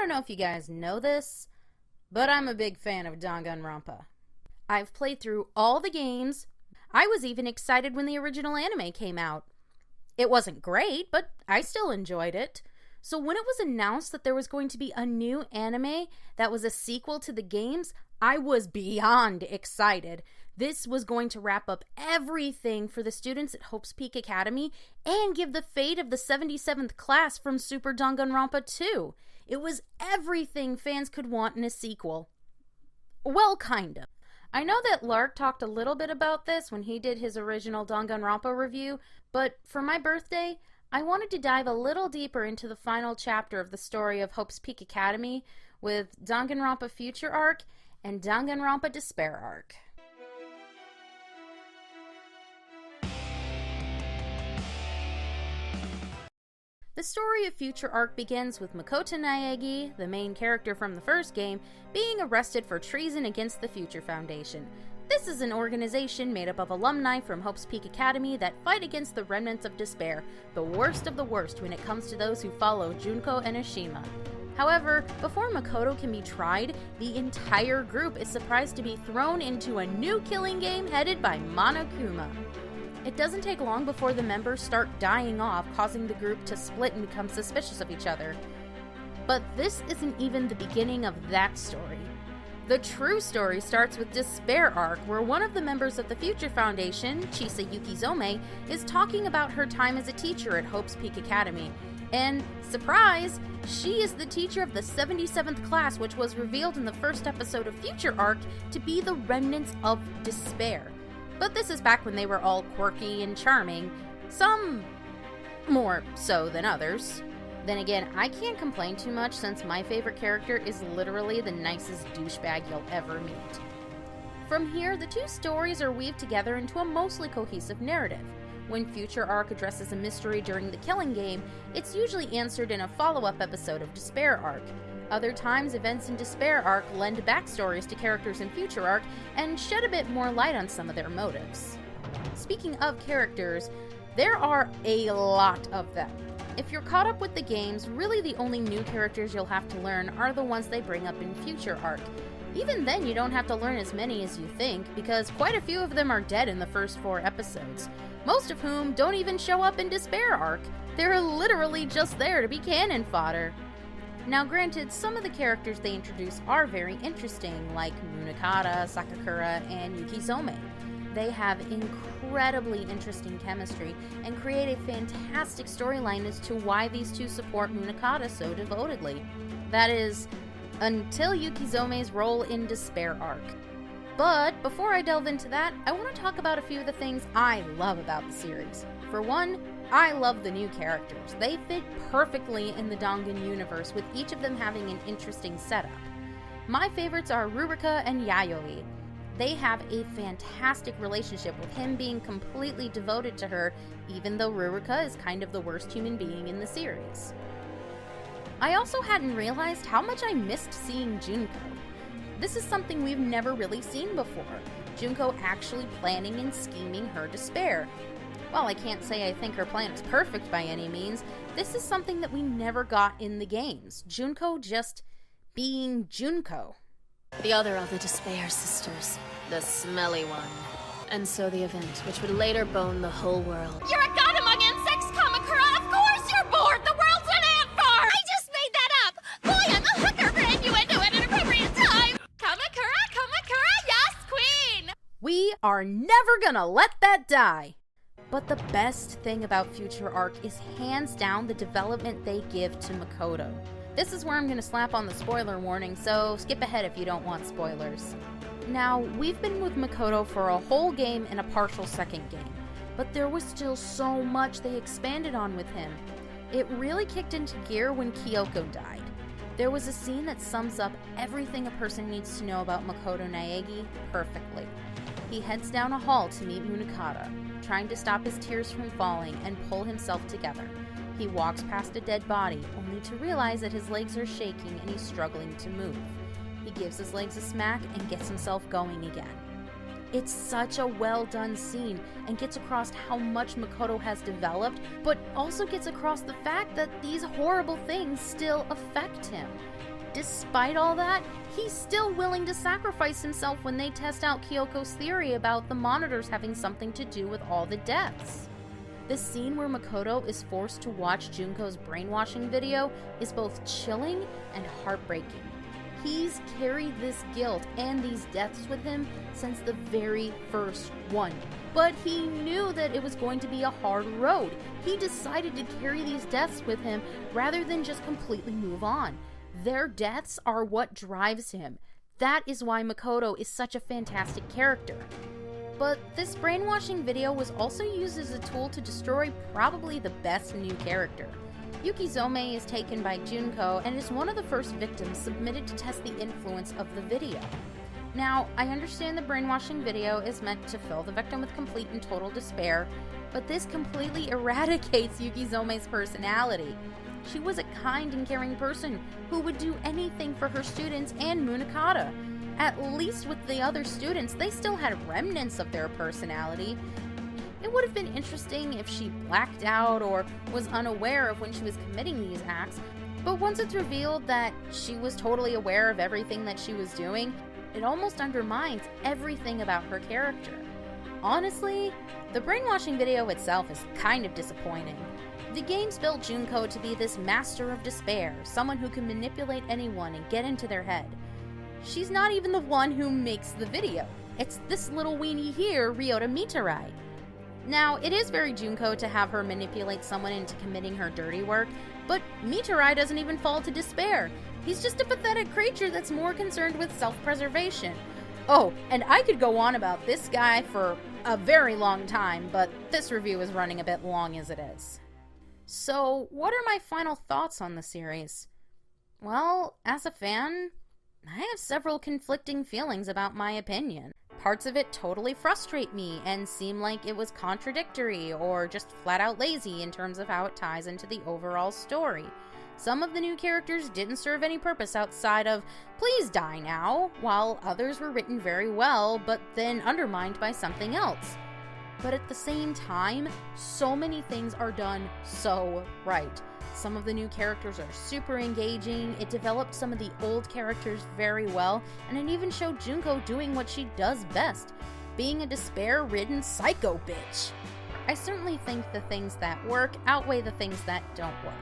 don't know if you guys know this, but I'm a big fan of Danganronpa. I've played through all the games. I was even excited when the original anime came out. It wasn't great, but I still enjoyed it. So when it was announced that there was going to be a new anime that was a sequel to the games, I was beyond excited. This was going to wrap up everything for the students at Hope's Peak Academy and give the fate of the 77th class from Super Danganronpa 2. It was everything fans could want in a sequel. Well, kind of. I know that Lark talked a little bit about this when he did his original Danganronpa review, but for my birthday, I wanted to dive a little deeper into the final chapter of the story of Hope's Peak Academy with Danganronpa Future Arc and Danganronpa Despair Arc. The story of Future Arc begins with Makoto Naegi, the main character from the first game, being arrested for treason against the Future Foundation. This is an organization made up of alumni from Hope's Peak Academy that fight against the remnants of despair, the worst of the worst when it comes to those who follow Junko and Ashima. However, before Makoto can be tried, the entire group is surprised to be thrown into a new killing game headed by Monokuma. It doesn't take long before the members start dying off, causing the group to split and become suspicious of each other. But this isn't even the beginning of that story. The true story starts with Despair Arc, where one of the members of the Future Foundation, Chisa Yuki Sohma, is talking about her time as a teacher at Hope's Peak Academy. And, surprise, she is the teacher of the 77th class, which was revealed in the first episode of Future Arc to be the remnants of despair. But this is back when they were all quirky and charming, some more so than others. Then again, I can't complain too much since my favorite character is literally the nicest douchebag you'll ever meet. From here, the two stories are weaved together into a mostly cohesive narrative. When Future Arc addresses a mystery during the killing game, it's usually answered in a follow-up episode of Despair Arc. Other times, events in Despair Arc lend backstories to characters in Future Arc and shed a bit more light on some of their motives. Speaking of characters, there are a lot of them. If you're caught up with the games, really the only new characters you'll have to learn are the ones they bring up in Future Arc. Even then, you don't have to learn as many as you think, because quite a few of them are dead in the first 4 episodes, most of whom don't even show up in Despair Arc. They're literally just there to be cannon fodder. Now granted, some of the characters they introduce are very interesting, like Munakata, Sakakura, and Yuki Sohma. They have incredibly interesting chemistry and create a fantastic storyline as to why these two support Munakata so devotedly. That is, until Yuki Sohma's role in Despair Arc. But before I delve into that, I want to talk about a few of the things I love about the series. For one, I love the new characters. They fit perfectly in the Dangan universe, with each of them having an interesting setup. My favorites are Rurika and Yayoi. They have a fantastic relationship, with him being completely devoted to her, even though Rurika is kind of the worst human being in the series. I also hadn't realized how much I missed seeing Junko. This is something we've never really seen before, Junko actually planning and scheming her despair. While I can't say I think her plan is perfect by any means, this is something that we never got in the games. Junko just being Junko. The other of the Despair Sisters, the smelly one. And so the event, which would later bone the whole world. You're a god among insects, Kamakura! Of course you're bored! The world's an ant farm! I just made that up! Boy, I'm a hooker for innuendo at an appropriate time! Kamakura, yes, queen! We are never gonna let that die! But the best thing about Future Arc is hands down the development they give to Makoto. This is where I'm going to slap on the spoiler warning, so skip ahead if you don't want spoilers. Now, we've been with Makoto for a whole game and a partial second game, but there was still so much they expanded on with him. It really kicked into gear when Kyoko died. There was a scene that sums up everything a person needs to know about Makoto Naegi perfectly. He heads down a hall to meet Munakata, trying to stop his tears from falling and pull himself together. He walks past a dead body, only to realize that his legs are shaking and he's struggling to move. He gives his legs a smack and gets himself going again. It's such a well-done scene and gets across how much Makoto has developed, but also gets across the fact that these horrible things still affect him. despite all that, he's still willing to sacrifice himself when they test out Kyoko's theory about the monitors having something to do with all the deaths. The scene where Makoto is forced to watch Junko's brainwashing video is both chilling and heartbreaking. He's carried this guilt and these deaths with him since the very first one. But he knew that it was going to be a hard road. He decided to carry these deaths with him rather than just completely move on. Their deaths are what drives him. That is why Makoto is such a fantastic character. But this brainwashing video was also used as a tool to destroy probably the best new character. Yuki Sohma is taken by Junko and is one of the first victims submitted to test the influence of the video. Now, I understand the brainwashing video is meant to fill the victim with complete and total despair, but this completely eradicates Yuki Sohma's personality. She was a kind and caring person who would do anything for her students and Munakata. At least with the other students, they still had remnants of their personality. It would have been interesting if she blacked out or was unaware of when she was committing these acts, but once it's revealed that she was totally aware of everything that she was doing, it almost undermines everything about her character. Honestly, the brainwashing video itself is kind of disappointing. The games built Junko to be this master of despair, someone who can manipulate anyone and get into their head. She's not even the one who makes the video. It's this little weenie here, Ryota Mitarai. Now, it is very Junko to have her manipulate someone into committing her dirty work, but Mitarai doesn't even fall to despair. He's just a pathetic creature that's more concerned with self-preservation. Oh, and I could go on about this guy for a very long time, but this review is running a bit long as it is. So, what are my final thoughts on the series? Well, as a fan, I have several conflicting feelings about my opinion. Parts of it totally frustrate me and seem like it was contradictory or just flat out lazy in terms of how it ties into the overall story. Some of the new characters didn't serve any purpose outside of, please die now, while others were written very well but then undermined by something else. But at the same time, so many things are done so right. Some of the new characters are super engaging, it developed some of the old characters very well, and it even showed Junko doing what she does best, being a despair-ridden psycho bitch. I certainly think the things that work outweigh the things that don't work.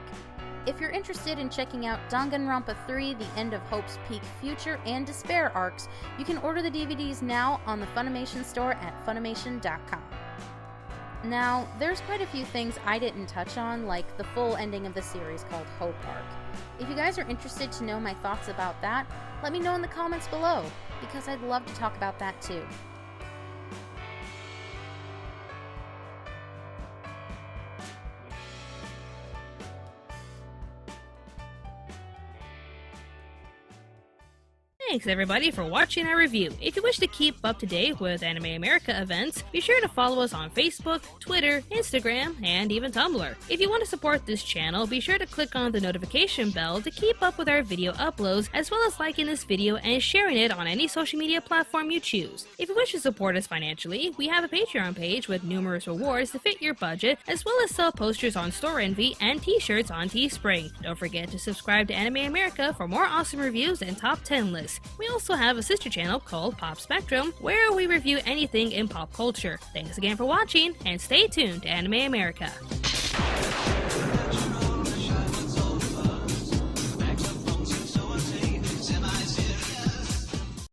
If you're interested in checking out Danganronpa 3, The End of Hope's Peak Future, and Despair arcs, you can order the DVDs now on the Funimation store at Funimation.com. Now, there's quite a few things I didn't touch on, like the full ending of the series called Hope Arc. If you guys are interested to know my thoughts about that, let me know in the comments below, because I'd love to talk about that too. Thanks everybody for watching our review. If you wish to keep up to date with Anime America events, be sure to follow us on Facebook, Twitter, Instagram, and even Tumblr. If you want to support this channel, be sure to click on the notification bell to keep up with our video uploads, as well as liking this video and sharing it on any social media platform you choose. If you wish to support us financially, we have a Patreon page with numerous rewards to fit your budget, as well as sell posters on Store Envy and t-shirts on Teespring. Don't forget to subscribe to Anime America for more awesome reviews and top 10 lists. We also have a sister channel called Pop Spectrum, where we review anything in pop culture. Thanks again for watching, and stay tuned to Anime America.